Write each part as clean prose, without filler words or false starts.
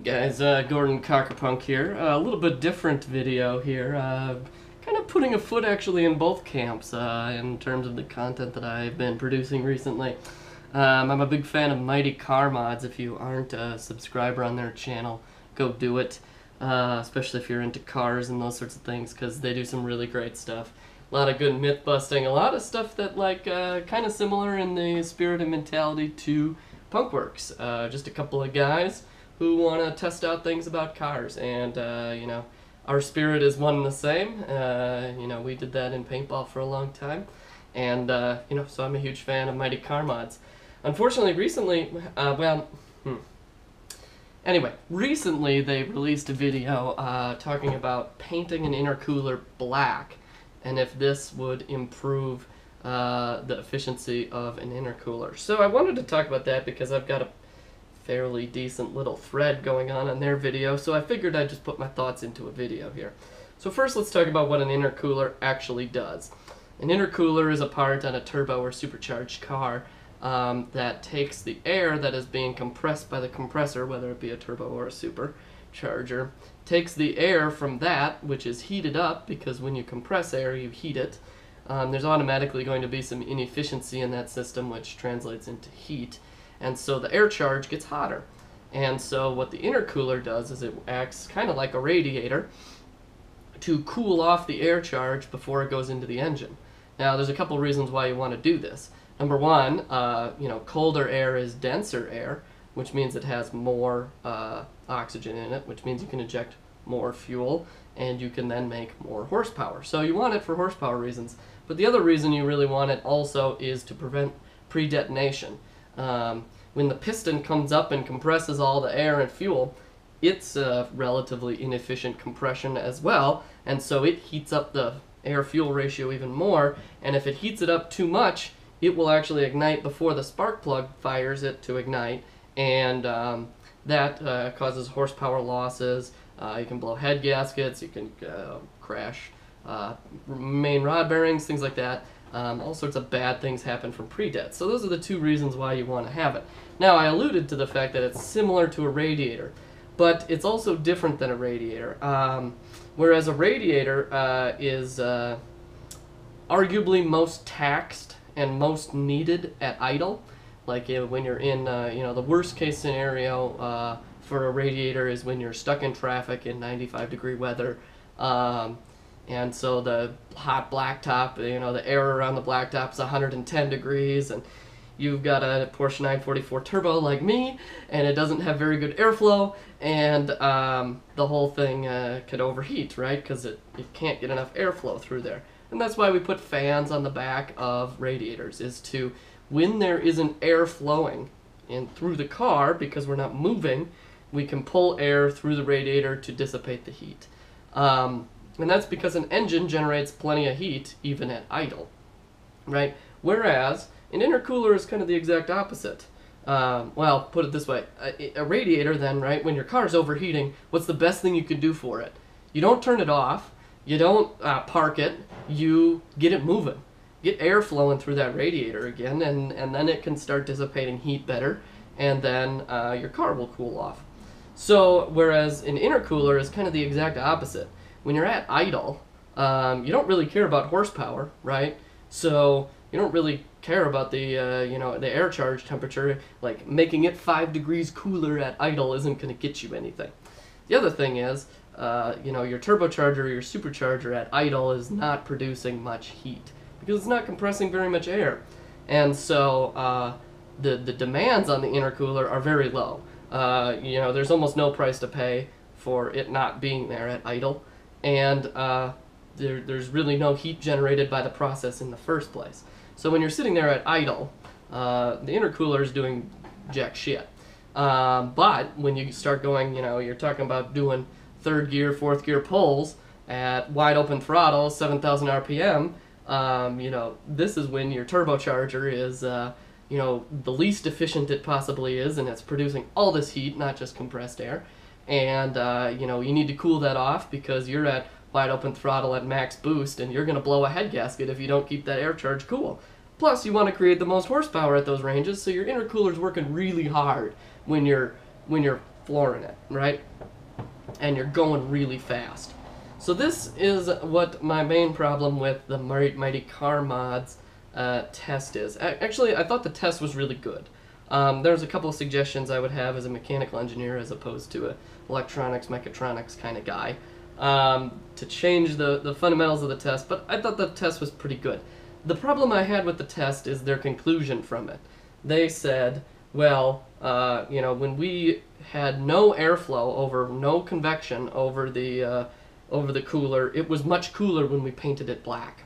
Guys, Gordon Cockerpunk here. A little bit different video here. Kind of putting a foot actually in both camps in terms of the content that I've been producing recently. I'm a big fan of Mighty Car Mods. If you aren't a subscriber on their channel, go do it. Especially if you're into cars and those sorts of things, because they do some really great stuff. A lot of good myth busting, a lot of stuff that kind of similar in the spirit and mentality to Punkworks. Just a couple of guys who want to test out things about cars, and our spirit is one and the same. We did that in paintball for a long time, and so I'm a huge fan of Mighty Car Mods. Unfortunately, recently, recently they released a video talking about painting an intercooler black, and if this would improve the efficiency of an intercooler. So I wanted to talk about that because I've got a fairly decent little thread going on their video, so I figured I'd just put my thoughts into a video here. So first, let's talk about what an intercooler actually does. An intercooler is a part on a turbo or supercharged car that takes the air that is being compressed by the compressor, whether it be a turbo or a supercharger, takes the air from that, which is heated up, because when you compress air, you heat it. There's automatically going to be some inefficiency in that system, which translates into heat. And so the air charge gets hotter. And so what the intercooler does is it acts kind of like a radiator to cool off the air charge before it goes into the engine. Now, there's a couple reasons why you want to do this. Number one, colder air is denser air, which means it has more oxygen in it, which means you can inject more fuel, and you can then make more horsepower. So you want it for horsepower reasons. But the other reason you really want it also is to prevent pre-detonation. When the piston comes up and compresses all the air and fuel, it's a relatively inefficient compression as well, and so it heats up the air-fuel ratio even more, and if it heats it up too much, it will actually ignite before the spark plug fires it to ignite, and that causes horsepower losses. You can blow head gaskets, you can crash main rod bearings, things like that. All sorts of bad things happen from pre-det. So those are the two reasons why you want to have it. Now, I alluded to the fact that it's similar to a radiator, but it's also different than a radiator. Whereas a radiator is arguably most taxed and most needed at idle. Like when you're in, the worst case scenario for a radiator is when you're stuck in traffic in 95-degree weather. And so the hot blacktop, the air around the blacktop is 110 degrees, and you've got a Porsche 944 Turbo like me, and it doesn't have very good airflow, and the whole thing could overheat, right? Because it can't get enough airflow through there. And that's why we put fans on the back of radiators, is to, when there isn't air flowing in through the car, because we're not moving, we can pull air through the radiator to dissipate the heat. And that's because an engine generates plenty of heat even at idle, right? Whereas an intercooler is kind of the exact opposite. Well, put it this way, a radiator then, right, when your car's overheating, what's the best thing you could do for it? You don't turn it off, you don't park it, you get it moving. Get air flowing through that radiator again, and then it can start dissipating heat better, and then your car will cool off. So, whereas an intercooler is kind of the exact opposite. When you're at idle, you don't really care about horsepower, right? So you don't really care about the the air charge temperature. Like making it 5 degrees cooler at idle isn't going to get you anything. The other thing is, your turbocharger or your supercharger at idle is not producing much heat because it's not compressing very much air, and so the demands on the intercooler are very low. There's almost no price to pay for it not being there at idle. And there's really no heat generated by the process in the first place. So when you're sitting there at idle, the intercooler is doing jack shit. But when you start going, you're talking about doing third gear, fourth gear pulls at wide open throttle, 7,000 RPM, this is when your turbocharger is, the least efficient it possibly is, and it's producing all this heat, not just compressed air. And you need to cool that off because you're at wide open throttle at max boost, and you're going to blow a head gasket if you don't keep that air charge cool. Plus, you want to create the most horsepower at those ranges, so your intercooler's working really hard when you're flooring it, right? And you're going really fast. So this is what my main problem with the Mighty Car Mods test is. Actually, I thought the test was really good. There's a couple of suggestions I would have as a mechanical engineer as opposed to a electronics, mechatronics kind of guy to change the fundamentals of the test, but I thought the test was pretty good. The problem I had with the test is their conclusion from it. They said, well, you know, when we had no airflow over, no convection over the cooler, it was much cooler when we painted it black.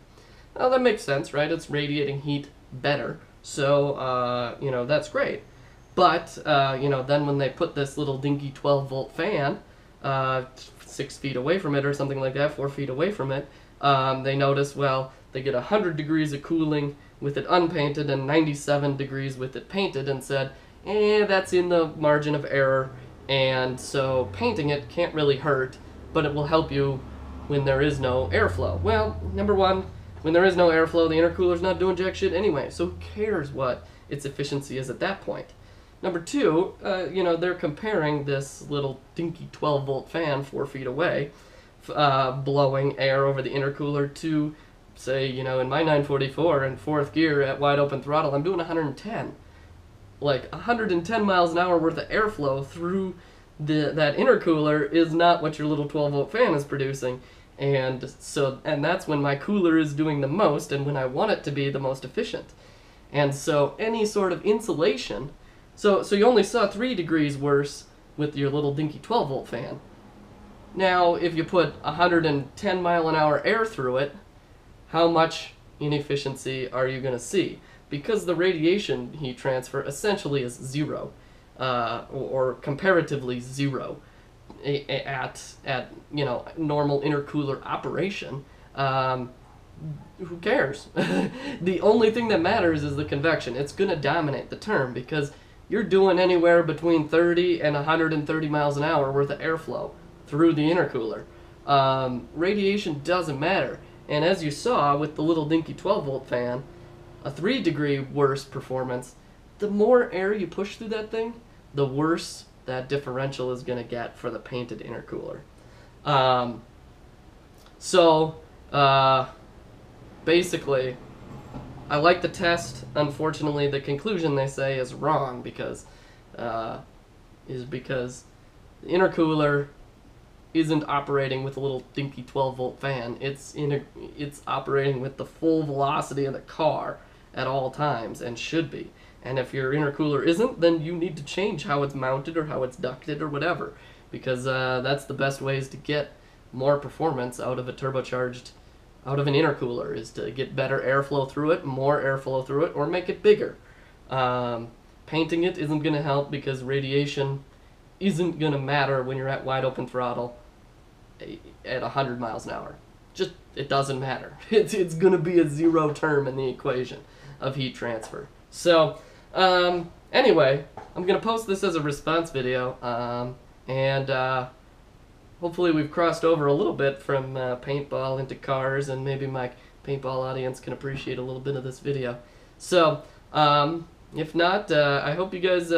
Well, that makes sense, right? It's radiating heat better, so, you know, that's great. But, you know, then when they put this little dinky 12-volt fan 6 feet away from it or something like that, 4 feet away from it, they notice, well, they get 100 degrees of cooling with it unpainted and 97 degrees with it painted, and said, that's in the margin of error, and so painting it can't really hurt, but it will help you when there is no airflow. Well, number one, when there is no airflow, the intercooler's not doing jack shit anyway, so who cares what its efficiency is at that point? Number two, you know, they're comparing this little dinky 12-volt fan 4 feet away, blowing air over the intercooler to, say, you know, in my 944 in fourth gear at wide open throttle, I'm doing 110. Like, 110 miles an hour worth of airflow through that intercooler is not what your little 12-volt fan is producing. And that's when my cooler is doing the most and when I want it to be the most efficient. And so any sort of insulation, so you only saw 3 degrees worse with your little dinky 12-volt fan. Now, if you put 110 mile an hour air through it, how much inefficiency are you going to see? Because the radiation heat transfer essentially is zero, or comparatively zero at you know, normal intercooler operation. Who cares? The only thing that matters is the convection. It's going to dominate the term because you're doing anywhere between 30 and 130 miles an hour worth of airflow through the intercooler. Radiation doesn't matter. And as you saw with the little dinky 12-volt fan, a 3-degree worse performance, the more air you push through that thing, the worse that differential is going to get for the painted intercooler. Basically, I like the test. Unfortunately, the conclusion they say is wrong because the intercooler isn't operating with a little dinky 12-volt fan. It's operating with the full velocity of the car at all times, and should be. And if your intercooler isn't, then you need to change how it's mounted or how it's ducted or whatever, because that's the best ways to get more performance out of an intercooler, is to get better airflow through it, more airflow through it, or make it bigger. Painting it isn't going to help because radiation isn't going to matter when you're at wide open throttle at 100 miles an hour. Just, it doesn't matter. It's going to be a zero term in the equation of heat transfer. So, anyway, I'm going to post this as a response video, and hopefully we've crossed over a little bit from paintball into cars, and maybe my paintball audience can appreciate a little bit of this video. So, if not, I hope you guys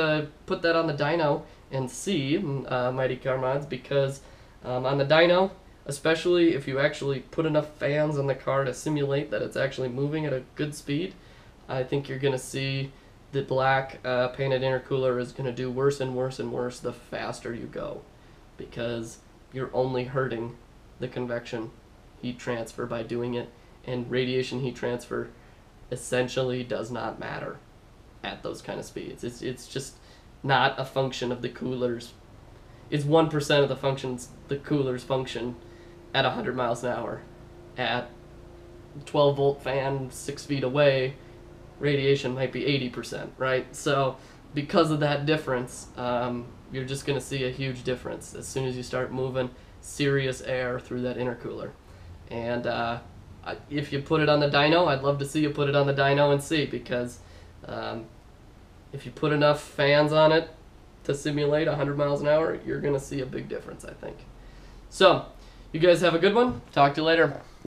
put that on the dyno and see Mighty Car Mods, because on the dyno, especially if you actually put enough fans on the car to simulate that it's actually moving at a good speed, I think you're going to see the black painted intercooler is going to do worse and worse and worse the faster you go, because you're only hurting the convection heat transfer by doing it, and radiation heat transfer essentially does not matter at those kind of speeds. It's just not a function of the coolers. It's 1% of the coolers function at 100 miles an hour. At 12-volt fan 6 feet away, radiation might be 80%, right? So because of that difference, you're just going to see a huge difference as soon as you start moving serious air through that intercooler. And if you put it on the dyno, I'd love to see you put it on the dyno and see, because if you put enough fans on it to simulate 100 miles an hour, you're going to see a big difference, I think. So, you guys have a good one. Talk to you later.